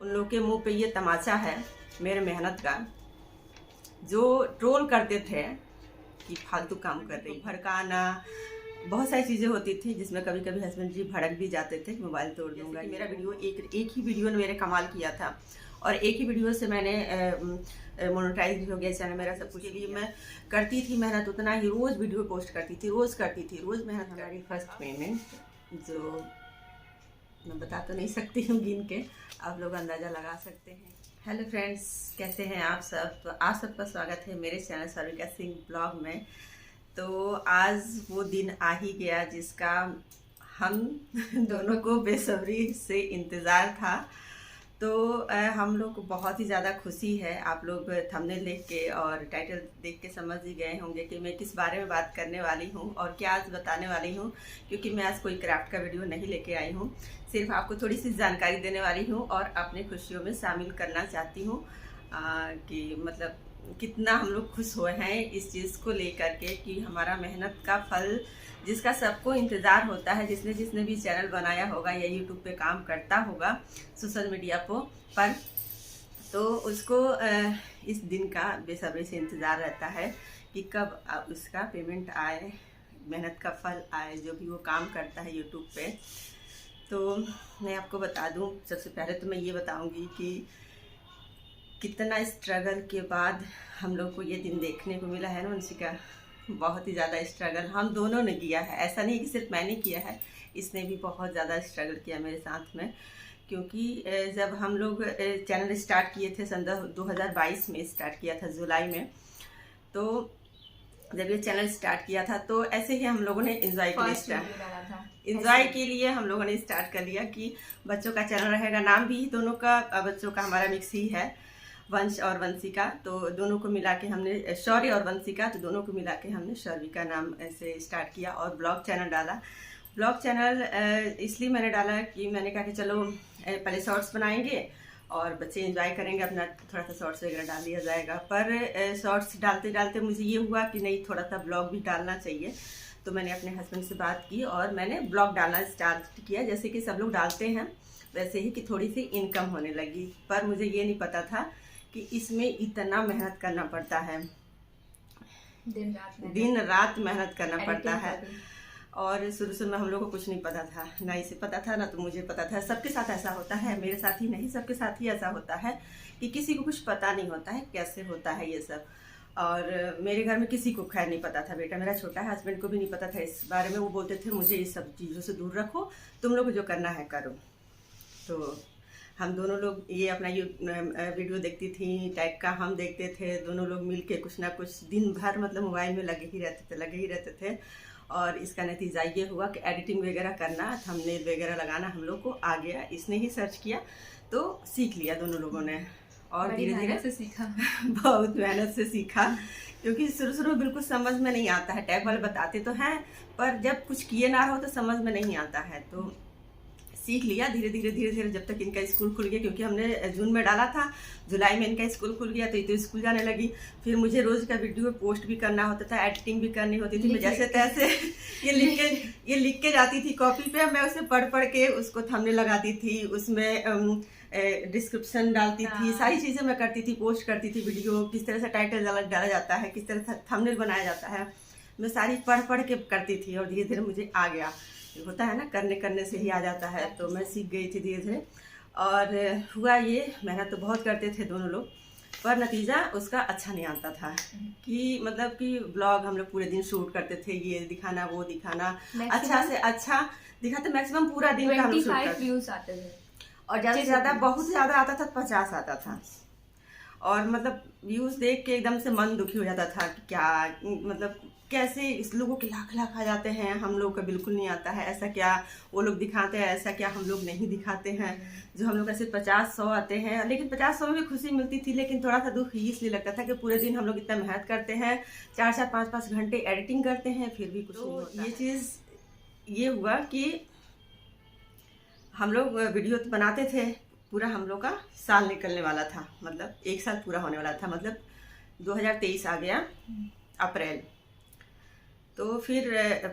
उन लोग के मुंह पे ये तमाचा है मेरे मेहनत का, जो ट्रोल करते थे कि फालतू काम कर रही, भड़काना, बहुत सारी चीज़ें होती थी जिसमें कभी कभी हस्बैंड जी भड़क भी जाते थे कि मोबाइल तोड़ दूंगा। मेरा वीडियो एक ही वीडियो ने मेरे कमाल किया था और एक ही वीडियो से मैंने मोनेटाइज भी हो गया चैनल मेरा। सब कुछ के लिए मैं करती थी मेहनत, उतना ही रोज़ वीडियो पोस्ट करती थी, रोज़ मेहनत। हमारी फर्स्ट पेमेंट जो मैं बता तो नहीं सकती हूँ गिन के, आप लोग अंदाज़ा लगा सकते हैं। हेलो फ्रेंड्स, कैसे हैं आप सब? तो आप सबका स्वागत है मेरे चैनल सारिका सिंह ब्लॉग में। तो आज वो दिन आ ही गया जिसका हम दोनों को बेसब्री से इंतज़ार था। तो हम लोग को बहुत ही ज़्यादा खुशी है। आप लोग थंबनेल देख के और टाइटल देख के समझ ही गए होंगे कि मैं किस बारे में बात करने वाली हूँ और क्या आज बताने वाली हूँ, क्योंकि मैं आज कोई क्राफ्ट का वीडियो नहीं लेके आई हूँ। सिर्फ आपको थोड़ी सी जानकारी देने वाली हूँ और अपनी खुशियों में शामिल करना चाहती हूँ कि मतलब कितना हम लोग खुश हुए हैं इस चीज़ को लेकर के कि हमारा मेहनत का फल जिसका सबको इंतज़ार होता है, जिसने भी चैनल बनाया होगा या यूट्यूब पे काम करता होगा सोशल मीडिया पर, तो उसको इस दिन का बेसब्री से इंतज़ार रहता है कि कब उसका पेमेंट आए, मेहनत का फल आए, जो भी वो काम करता है यूट्यूब पे। तो मैं आपको बता दूं, सबसे पहले तो मैं ये बताऊंगी कि कितना स्ट्रगल के बाद हम लोग को ये दिन देखने को मिला है ना वंशिका। बहुत ही ज़्यादा स्ट्रगल हम दोनों ने किया है, ऐसा नहीं कि सिर्फ मैंने किया है, इसने भी बहुत ज़्यादा स्ट्रगल किया मेरे साथ में। क्योंकि जब हम लोग चैनल स्टार्ट किए थे सन 2022 में स्टार्ट किया था जुलाई में, तो जब ये चैनल स्टार्ट किया था तो ऐसे ही हम लोगों ने एंजॉय के लिए हम लोगों ने स्टार्ट कर लिया कि बच्चों का चैनल रहेगा। नाम भी दोनों का बच्चों का हमारा मिक्स ही है, वंश और वंशिका। तो दोनों को मिला के हमने शौर्य और वंशिका, तो दोनों को मिला के हमने शौर्य का नाम ऐसे स्टार्ट किया और ब्लॉग चैनल डाला। ब्लॉग चैनल इसलिए मैंने डाला कि मैंने कहा कि चलो पहले शॉर्ट्स बनाएंगे और बच्चे एंजॉय करेंगे, अपना थोड़ा सा शॉर्ट्स वगैरह डाल दिया जाएगा। पर शॉर्ट्स डालते डालते मुझे ये हुआ कि नहीं, थोड़ा सा ब्लॉग भी डालना चाहिए। तो मैंने अपने हस्बैंड से बात की और मैंने ब्लॉग डालना स्टार्ट किया, जैसे कि सब लोग डालते हैं वैसे ही, कि थोड़ी सी इनकम होने लगी। पर मुझे ये नहीं पता था कि इसमें इतना मेहनत करना पड़ता है, दिन रात मेहनत करना पड़ता है। और शुरू में हम लोग को कुछ नहीं पता था, ना इसे पता था ना तो मुझे पता था। सबके साथ ऐसा होता है, मेरे साथ ही नहीं, सबके साथ ही ऐसा होता है कि किसी को कुछ पता नहीं होता है कैसे होता है ये सब। और मेरे घर में किसी को खैर नहीं पता था, बेटा मेरा छोटा है, हस्बैंड को भी नहीं पता था इस बारे में। वो बोलते थे मुझे इस सब चीज़ों से दूर रखो, तुम लोग जो करना है करो। तो हम दोनों लोग ये अपना वीडियो देखती थी, टैग का हम देखते थे, दोनों लोग मिल के कुछ ना कुछ दिन भर मतलब मोबाइल में लगे ही रहते थे। और इसका नतीजा ये हुआ कि एडिटिंग वगैरह करना, थंबनेल वगैरह लगाना हम लोग को आ गया। इसने ही सर्च किया तो सीख लिया दोनों लोगों ने, और धीरे धीरे से सीखा बहुत मेहनत से सीखा। क्योंकि शुरू में बिल्कुल समझ में नहीं आता है, टैग वाले बताते तो हैं पर जब कुछ किए ना हो तो समझ में नहीं आता है। तो सीख लिया धीरे धीरे जब तक इनका स्कूल खुल गया, क्योंकि हमने जून में डाला था, जुलाई में इनका स्कूल खुल गया तो ये तो स्कूल जाने लगी। फिर मुझे रोज़ का वीडियो पोस्ट भी करना होता था, एडिटिंग भी करनी होती थी। मैं जैसे तैसे ये लिख के जाती थी कॉपी पे, मैं उसे पढ़ के उसको थंबनेल लगाती थी, उसमें डिस्क्रिप्शन डालती थी, सारी चीज़ें मैं करती थी, पोस्ट करती थी वीडियो, किस तरह से टाइटल डाला जाता है, किस तरह से थंबनेल बनाया जाता है, मैं सारी पढ़ के करती थी। और धीरे धीरे मुझे आ गया, होता है ना, करने से ही आ जाता है। तो मैं सीख गई थी धीरे धीरे। और हुआ ये, मेहनत तो बहुत करते थे दोनों लोग, पर नतीजा उसका अच्छा नहीं आता था। कि मतलब कि ब्लॉग हम लोग पूरे दिन शूट करते थे, ये दिखाना वो दिखाना, अच्छा से अच्छा दिखाते, मैक्सिमम पूरा दिन का हम लोग शूट करते थे। और ज़्यादा से ज़्यादा बहुत ज़्यादा आता था, 50 आता था। और मतलब व्यूज़ देख के एकदम से मन दुखी हो जाता था कि क्या मतलब कैसे इस लोगों के लाख आ जाते हैं, हम लोग का बिल्कुल नहीं आता है। ऐसा क्या वो लोग दिखाते हैं, ऐसा क्या हम लोग नहीं दिखाते हैं, जो हम लोग का सिर्फ 50-100 आते हैं। लेकिन 50-100 में भी खुशी मिलती थी, लेकिन थोड़ा सा दुख इसलिए लगता था कि पूरे दिन हम लोग इतना मेहनत करते हैं, 4-4, 5-5 घंटे एडिटिंग करते हैं, फिर भी कुछ नहीं होता। ये चीज़ ये हुआ कि हम लोग वीडियो तो बनाते थे, पूरा हम लोग का साल निकलने वाला था, मतलब 1 साल पूरा होने वाला था, मतलब 2023 आ गया अप्रैल, तो फिर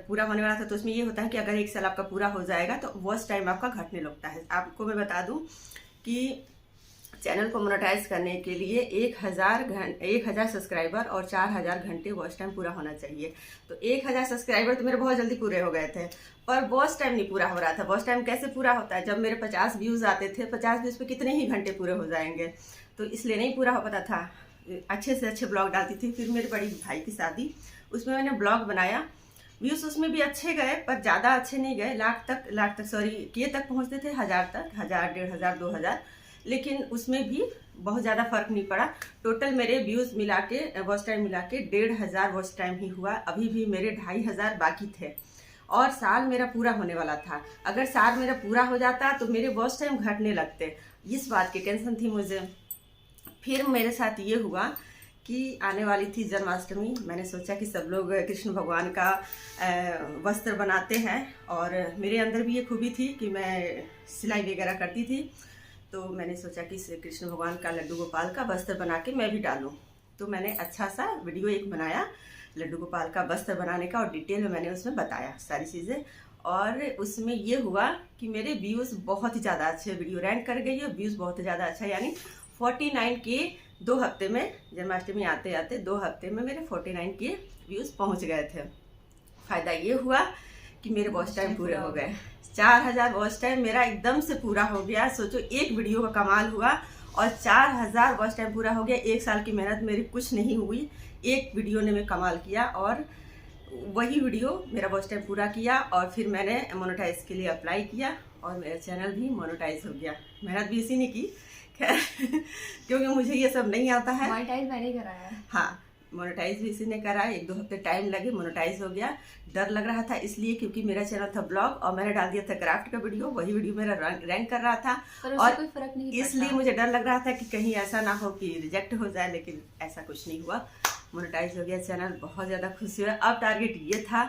पूरा होने वाला था। तो उसमें ये होता है कि अगर 1 साल आपका पूरा हो जाएगा तो वॉच टाइम आपका घटने लगता है। आपको मैं बता दूं कि चैनल को मोनेटाइज करने के लिए 1000 सब्सक्राइबर और 4000 घंटे वॉच टाइम पूरा होना चाहिए। तो 1000 सब्सक्राइबर तो मेरे बहुत जल्दी पूरे हो गए थे, पर वॉच टाइम नहीं पूरा हो रहा था। वॉच टाइम कैसे पूरा होता है? जब मेरे 50 व्यूज़ आते थे, 50 व्यूज़ पे कितने ही घंटे पूरे हो जाएंगे, तो इसलिए नहीं पूरा हो पाता था। अच्छे से अच्छे ब्लॉग डालती थी। फिर मेरे बड़ी भाई की शादी, उसमें मैंने ब्लॉग बनाया, व्यूज़ उसमें भी अच्छे गए, पर ज़्यादा अच्छे नहीं गए। लाख तक सॉरी के तक पहुँचते थे, 1000 तक, 1000, 1500, 2000, लेकिन उसमें भी बहुत ज़्यादा फर्क नहीं पड़ा। टोटल मेरे व्यूज़ मिला के, वॉच टाइम मिला के 1500 वॉच टाइम ही हुआ। अभी भी मेरे 2500 बाकी थे और साल मेरा पूरा होने वाला था। अगर साल मेरा पूरा हो जाता तो मेरे वॉच टाइम घटने लगते, इस बात की टेंशन थी मुझे। फिर मेरे साथ ये हुआ कि आने वाली थी जन्माष्टमी। मैंने सोचा कि सब लोग कृष्ण भगवान का वस्त्र बनाते हैं, और मेरे अंदर भी ये खूबी थी कि मैं सिलाई वगैरह करती थी। तो मैंने सोचा कि कृष्ण भगवान का लड्डू गोपाल का वस्त्र बना के मैं भी डालूं। तो मैंने अच्छा सा वीडियो एक बनाया लड्डू गोपाल का वस्त्र बनाने का, और डिटेल में मैंने उसमें बताया सारी चीज़ें। और उसमें ये हुआ कि मेरे व्यूज़ बहुत ही ज़्यादा अच्छे, वीडियो रैंक कर गई है, व्यूज़ बहुत ज़्यादा अच्छा, यानी 49 के 2 हफ्ते में, जन्माष्टमी आते आते 2 हफ्ते में मेरे 49 के व्यूज़ पहुंच गए थे। फ़ायदा ये हुआ कि मेरे वॉच टाइम पूरे हो गए। 4000 वॉच टाइम मेरा एकदम से पूरा हो गया। सोचो, एक वीडियो का कमाल हुआ और 4000 वॉच टाइम पूरा हो गया। 1 साल की मेहनत मेरी कुछ नहीं हुई, एक वीडियो ने मैं कमाल किया, और वही वीडियो मेरा वॉच टाइम पूरा किया। और फिर मैंने मोनेटाइज के लिए अप्लाई किया और मेरा चैनल भी मोनेटाइज हो गया। मेहनत भी इसी ने की, खैर क्योंकि मुझे ये सब नहीं आता है। मोनेटाइज मैंने ही कराया। हाँ, मोनेटाइज भी इसी ने कराया। 1-2 हफ्ते टाइम लगे, मोनेटाइज हो गया। डर लग रहा था इसलिए क्योंकि मेरा चैनल था ब्लॉग और मैंने डाल दिया था क्राफ्ट का वीडियो, वही वीडियो मेरा रैंक कर रहा था, और कोई फर्क नहीं पड़ता। इसलिए मुझे डर लग रहा था कि कहीं ऐसा ना हो कि रिजेक्ट हो जाए, लेकिन ऐसा कुछ नहीं हुआ। मोनेटाइज हो गया चैनल, बहुत ज़्यादा खुशी हुआ। अब टारगेट ये था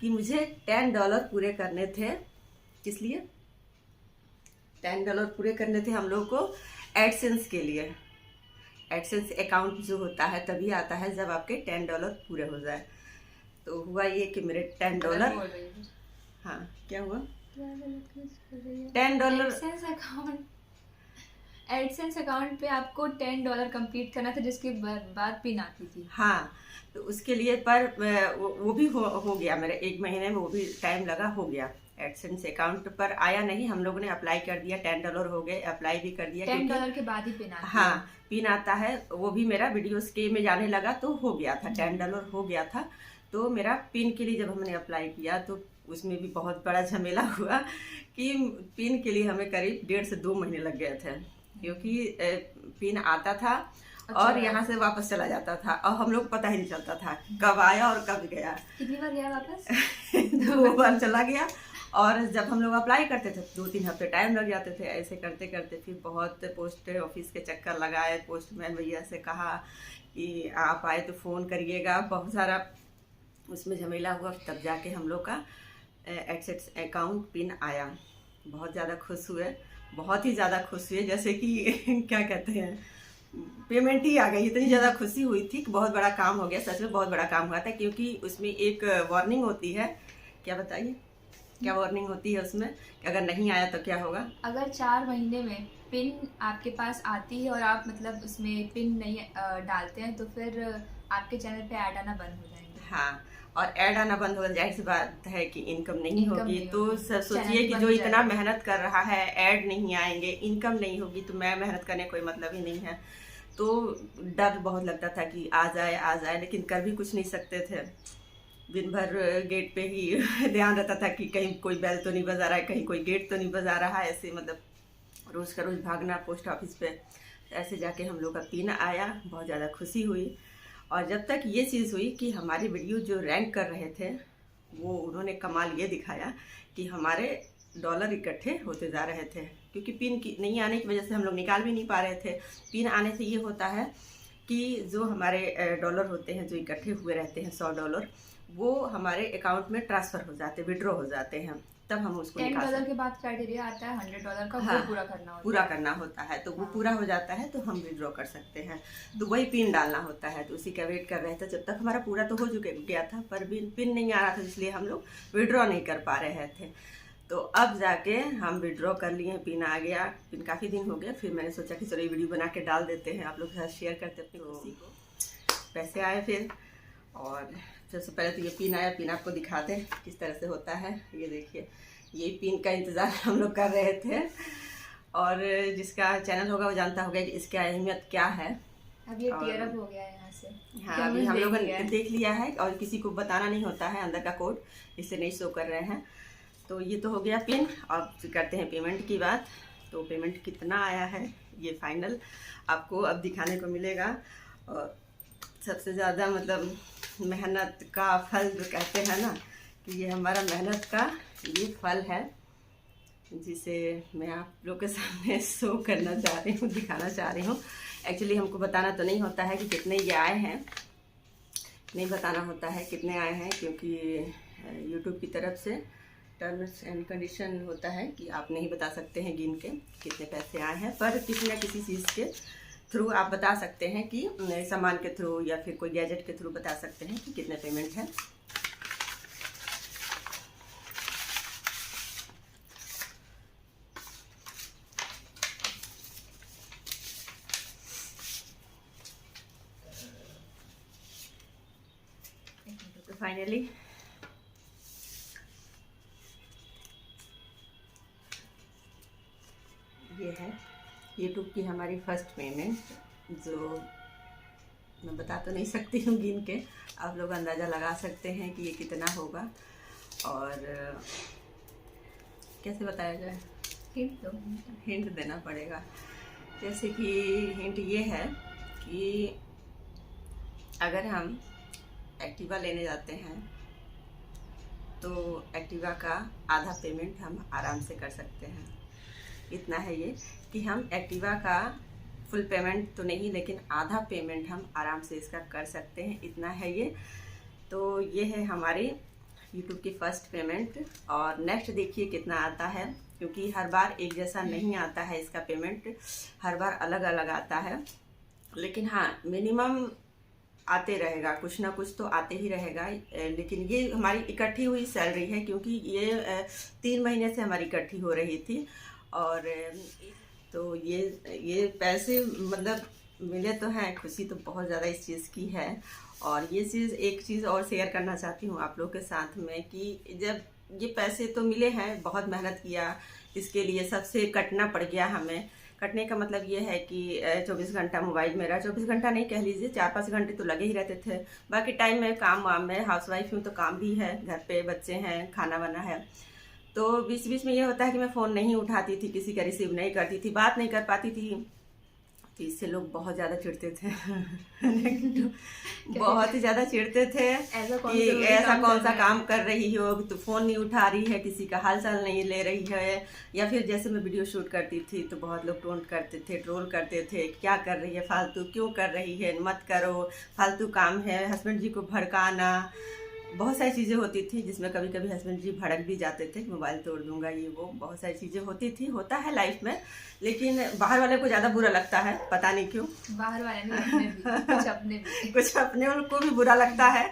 कि मुझे $10 पूरे करने थे। किस लिए? $10 पूरे करने थे हम लोग को एडसेंस के लिए। एडसेंस अकाउंट जो होता है तभी आता है जब आपके $10 पूरे हो जाए। तो हुआ ये कि मेरे $10, हाँ क्या हुआ, $10 एडसेंस अकाउंट पे आपको $10 कंप्लीट करना था, जिसके बाद पिन आती थी। हाँ, तो उसके लिए पर वो भी हो गया मेरे 1 महीने में, वो भी टाइम लगा, हो गया। एडसेंस अकाउंट पर आया नहीं, हम लोगों ने अप्लाई कर दिया, $10 हो गए, अप्लाई भी कर दिया। $10 के बाद ही पिन आता है। हाँ, पिन आता है, वो भी मेरा वीडियोस के में जाने लगा तो हो गया था, $10 हो गया था। तो मेरा पिन के लिए जब हमने अप्लाई किया तो उसमें भी बहुत बड़ा झमेला हुआ कि पिन के लिए हमें करीब 1.5 से 2 महीने लग गए थे, क्योंकि पिन आता था और यहाँ से वापस चला जाता था, और हम लोग पता ही नहीं चलता था कब आया और कब गया। कितनी बार गया वापस? 2 बार चला गया। और जब हम लोग अप्लाई करते थे 2-3 हफ्ते टाइम लग जाते थे। ऐसे करते करते फिर बहुत पोस्ट ऑफिस के चक्कर लगाए, पोस्टमैन भैया से कहा कि आप आए तो फ़ोन करिएगा, बहुत सारा उसमें झमेला हुआ। तब जाके हम लोग का एडसेंस अकाउंट पिन आया। बहुत ज़्यादा खुश हुए, बहुत ही ज़्यादा खुश हुए, जैसे कि क्या कहते हैं, पेमेंट ही आ गई। इतनी ज़्यादा खुशी हुई थी कि बहुत बड़ा काम हो गया। सच में बहुत बड़ा काम हुआ था, क्योंकि उसमें एक वार्निंग होती है। क्या बताइए, क्या वार्निंग होती है उसमें कि अगर नहीं आया तो क्या होगा? अगर 4 महीने में पिन आपके पास आती है और आप मतलब उसमें पिन नहीं डालते हैं, तो फिर आपके चैनल पे ऐड आना बंद हो जाएंगे। हाँ, और ऐड आना बंद हो, जाहिर सी बात है कि इनकम नहीं होगी। तो सोचिए कि जो बंद हो इतना मेहनत कर रहा है, ऐड नहीं आएंगे, इनकम नहीं होगी, तो मैं मेहनत करने कोई मतलब ही नहीं है। तो डर बहुत लगता था कि आ जाए, लेकिन कर भी कुछ नहीं सकते थे। दिन भर गेट पे ही ध्यान रहता था कि कहीं कोई बेल तो नहीं बजा रहा है, कहीं कोई गेट तो नहीं बजा रहा है। ऐसे मतलब रोज़ का रोज़ भागना पोस्ट ऑफिस पे। ऐसे जाके हम लोग का पिन आया, बहुत ज़्यादा खुशी हुई। और जब तक ये चीज़ हुई कि हमारी वीडियो जो रैंक कर रहे थे, वो उन्होंने कमाल ये दिखाया कि हमारे डॉलर इकट्ठे होते जा रहे थे, क्योंकि पिन की नहीं आने की वजह से हम लोग निकाल भी नहीं पा रहे थे। पिन आने से ये होता है कि जो हमारे डॉलर होते हैं, जो इकट्ठे हुए रहते हैं $100, वो हमारे अकाउंट में ट्रांसफ़र हो जाते, विड्रॉ हो जाते हैं, तब हम उसको $10 के बाद क्राइटेरिया आता है $100 का। हाँ, वो पूरा करना होता है। तो वो पूरा हो जाता है तो हम विड्रॉ कर सकते हैं। तो वही पिन डालना होता है, तो उसी का वेट कर रहे थे। जब तक हमारा पूरा तो हो गया था, पर पिन नहीं आ रहा था, इसलिए हम लोग विड्रॉ नहीं कर पा रहे थे। तो अब जाके हम विड्रॉ कर लिए हैं, पिन आ गया। पिन काफ़ी दिन हो गया, फिर मैंने सोचा कि चलो ये वीडियो बना के डाल देते हैं, आप लोग के साथ शेयर करते अपनी खुशी को। पैसे आए फिर, और सबसे पहले तो ये पिन आया। पिन आपको दिखाते हैं किस तरह से होता है। ये देखिए, ये पिन का इंतज़ार हम लोग कर रहे थे, और जिसका चैनल होगा वो जानता होगा कि इसकी अहमियत क्या है। अब ये टीयर अप हो गया है यहाँ से। हाँ, अभी हम लोगों ने देख लिया है, और किसी को बताना नहीं होता है अंदर का कोड, इसलिए नहीं शो कर रहे हैं। तो ये तो हो गया पिन। अब करते हैं पेमेंट की बात। तो पेमेंट कितना आया है ये फाइनल आपको अब दिखाने को मिलेगा। और सबसे ज़्यादा मतलब मेहनत का फल जो कहते हैं ना, कि ये हमारा मेहनत का ये फल है, जिसे मैं आप लोग के सामने शो करना चाह रही हूँ, दिखाना चाह रही हूँ। एक्चुअली हमको बताना तो नहीं होता है कि कितने ये आए हैं, नहीं बताना होता है कितने आए हैं, क्योंकि यूट्यूब की तरफ से टर्म्स एंड कंडीशन होता है कि आप नहीं बता सकते हैं गिन के कितने पैसे आए हैं। पर किसी न किसी चीज़ के थ्रू आप बता सकते हैं, कि सामान के थ्रू या फिर कोई गैजेट के थ्रू बता सकते हैं कि कितने पेमेंट है। तो फाइनली ये है यूट्यूब की हमारी फर्स्ट पेमेंट, जो मैं बता तो नहीं सकती हूँ गिन के, आप लोग अंदाज़ा लगा सकते हैं कि ये कितना होगा। और कैसे बताया जाए, हिंट देना पड़ेगा। जैसे कि हिंट ये है कि अगर हम एक्टिवा लेने जाते हैं तो एक्टिवा का आधा पेमेंट हम आराम से कर सकते हैं। इतना है ये कि हम एक्टिवा का फुल पेमेंट तो नहीं, लेकिन आधा पेमेंट हम आराम से इसका कर सकते हैं। इतना है ये। तो ये है हमारी यूट्यूब की फर्स्ट पेमेंट। और नेक्स्ट देखिए कितना आता है, क्योंकि हर बार एक जैसा नहीं आता है इसका पेमेंट, हर बार अलग अलग आता है। लेकिन हाँ, मिनिमम आते रहेगा, कुछ ना कुछ तो आते ही रहेगा। लेकिन ये हमारी इकट्ठी हुई सैलरी है, क्योंकि ये 3 महीने से हमारी इकट्ठी हो रही थी। और तो ये पैसे मतलब मिले तो हैं, खुशी तो बहुत ज़्यादा इस चीज़ की है। और ये चीज़, एक चीज़ और शेयर करना चाहती हूँ आप लोग के साथ में, कि जब ये पैसे तो मिले हैं, बहुत मेहनत किया इसके लिए, सबसे कटना पड़ गया हमें। कटने का मतलब ये है कि 24 घंटा मोबाइल मेरा, 24 घंटा नहीं कह लीजिए, 4-5 घंटे तो लगे ही रहते थे। बाकी टाइम में काम वाम में, हाउसवाइफ हूँ तो काम भी है, घर पे बच्चे हैं, खाना वाना है। तो बीच बीच में ये होता है कि मैं फ़ोन नहीं उठाती थी, किसी का रिसीव नहीं करती थी, बात नहीं कर पाती थी। तो इससे लोग बहुत ज़्यादा चिढ़ते थे बहुत ही ज़्यादा चिढ़ते थे कि ऐसा कौन सा काम कर रही हो, तो फ़ोन नहीं उठा रही है, किसी का हाल चाल नहीं ले रही है। या फिर जैसे मैं वीडियो शूट करती थी तो बहुत लोग टोंट करते थे, ट्रोल करते थे, क्या कर रही है फालतू, क्यों कर रही है, मत करो, फालतू काम है, हस्बैंड जी को भड़काना, बहुत सारी चीज़ें होती थी, जिसमें कभी कभी हस्बैंड जी भड़क भी जाते थे, मोबाइल तोड़ दूंगा, ये वो बहुत सारी चीज़ें होती थी, होता है लाइफ में। लेकिन बाहर वाले को ज़्यादा बुरा लगता है, पता नहीं क्यों। बाहर वाले नहीं, अपने भी, कुछ अपने उनको भी बुरा लगता है।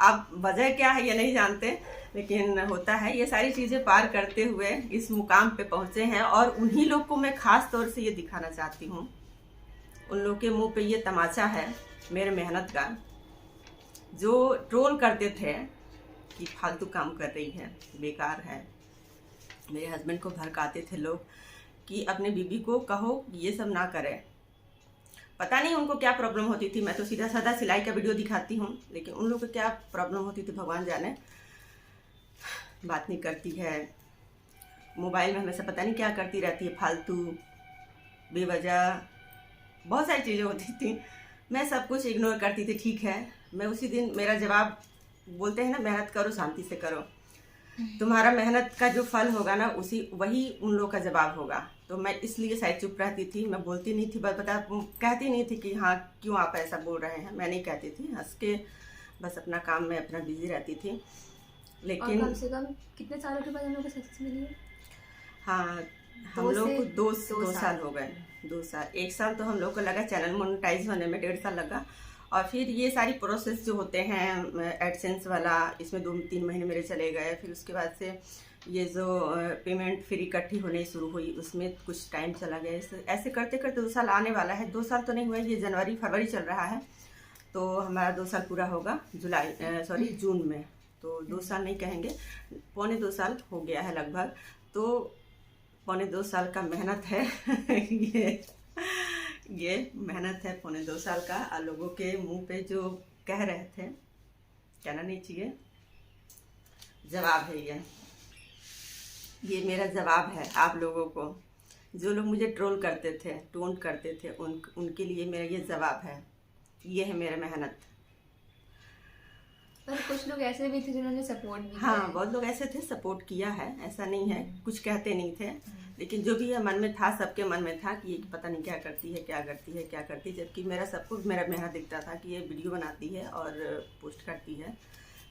आप वजह क्या है ये नहीं जानते, लेकिन होता है। ये सारी चीज़ें पार करते हुए इस मुकाम पे पहुँचे हैं, और उन्हीं लोग को मैं ख़ास तौर से ये दिखाना चाहती हूँ। उन लोग के मुँह पे ये तमाचा है मेरे मेहनत का, जो ट्रोल करते थे कि फालतू काम कर रही है, बेकार है। मेरे हस्बैंड को भड़काते थे लोग कि अपने बीबी को कहो ये सब ना करे। पता नहीं उनको क्या प्रॉब्लम होती थी, मैं तो सीधा साधा सिलाई का वीडियो दिखाती हूँ, लेकिन उन लोग को क्या प्रॉब्लम होती थी भगवान जाने। बात नहीं करती है, मोबाइल में हमेशा पता नहीं क्या करती रहती है, फालतू बेवजह बहुत सारी चीज़ें होती थी। मैं सब कुछ इग्नोर करती थी। ठीक है, मैं उसी दिन, मेरा जवाब बोलते हैं ना, मेहनत करो शांति से करो, तुम्हारा मेहनत का जो फल होगा ना, वही उन लोग का जवाब होगा। तो मैं इसलिए शायद चुप रहती थी, मैं बोलती नहीं थी, कहती नहीं थी कि हाँ क्यों आप ऐसा बोल रहे हैं, मैं नहीं कहती थी, हंस के बस अपना काम में अपना बिजी रहती थी। लेकिन कम से कम कितने सालों के बाद हम लोग को सक्सेस मिली है? हाँ, हम लोग को दो साल हो गए। 2 साल, 1 साल तो हम लोग को लगा चैनल मोनेटाइज होने में, 1.5 साल लगा। और फिर ये सारी प्रोसेस जो होते हैं एडसेंस वाला, इसमें 2-3 महीने मेरे चले गए। फिर उसके बाद से ये जो पेमेंट फिर इकट्ठी होने शुरू हुई उसमें कुछ टाइम चला गया। ऐसे करते करते 2 साल आने वाला है। 2 साल तो नहीं हुआ, ये जनवरी फरवरी चल रहा है, तो हमारा 2 साल पूरा होगा जून में। तो 2 साल नहीं कहेंगे, 2.25 साल हो गया है लगभग। तो 2.25 साल का मेहनत है ये मेहनत है 2.25 साल का। और लोगों के मुंह पे जो कह रहे थे, कहना नहीं चाहिए, जवाब है ये मेरा जवाब है आप लोगों को। जो लोग मुझे ट्रोल करते थे, टोंट करते थे, उनके लिए मेरा ये जवाब है। ये है मेरा मेहनत। पर कुछ लोग ऐसे भी थे जिन्होंने सपोर्ट भी किया हाँ, है। बहुत लोग ऐसे थे, सपोर्ट किया है, ऐसा नहीं है, कुछ कहते नहीं थे। लेकिन जो भी मन में था, सबके मन में था कि ये पता नहीं क्या करती है, क्या करती है, क्या करती है। जबकि मेरा सब कुछ, मेरा मेहनत दिखता था कि ये वीडियो बनाती है और पोस्ट करती है,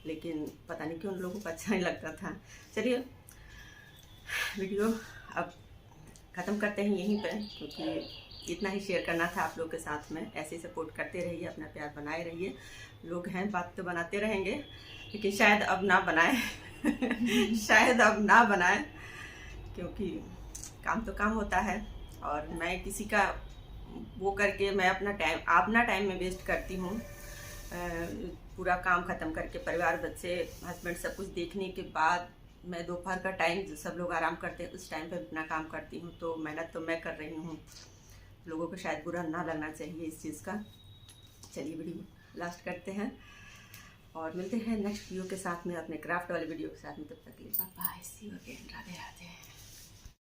लेकिन पता नहीं क्यों उन लोगों को अच्छा नहीं लगता था। चलिए वीडियो अब ख़त्म करते हैं यहीं पे, क्योंकि इतना ही शेयर करना था आप लोग के साथ में। ऐसे सपोर्ट करते रहिए, अपना प्यार बनाए रहिए। लोग हैं, बात तो बनाते रहेंगे, लेकिन शायद अब ना बनाए शायद अब ना बनाए, क्योंकि काम तो काम होता है। और मैं किसी का वो करके मैं अपना टाइम में वेस्ट करती हूँ। पूरा काम ख़त्म करके परिवार, बच्चे, हस्बैंड सब कुछ देखने के बाद मैं दोपहर का टाइम, जो सब लोग आराम करते हैं, उस टाइम पे अपना काम करती हूँ। तो मेहनत तो मैं कर रही हूँ, लोगों को शायद बुरा ना लगना चाहिए इस चीज़ का। चलिए वीडियो लास्ट करते हैं और मिलते हैं नेक्स्ट वीडियो के साथ में, अपने क्राफ्ट वाले वीडियो के साथ में। तब तक के लिए bye bye, see you again, Radhe Radhe.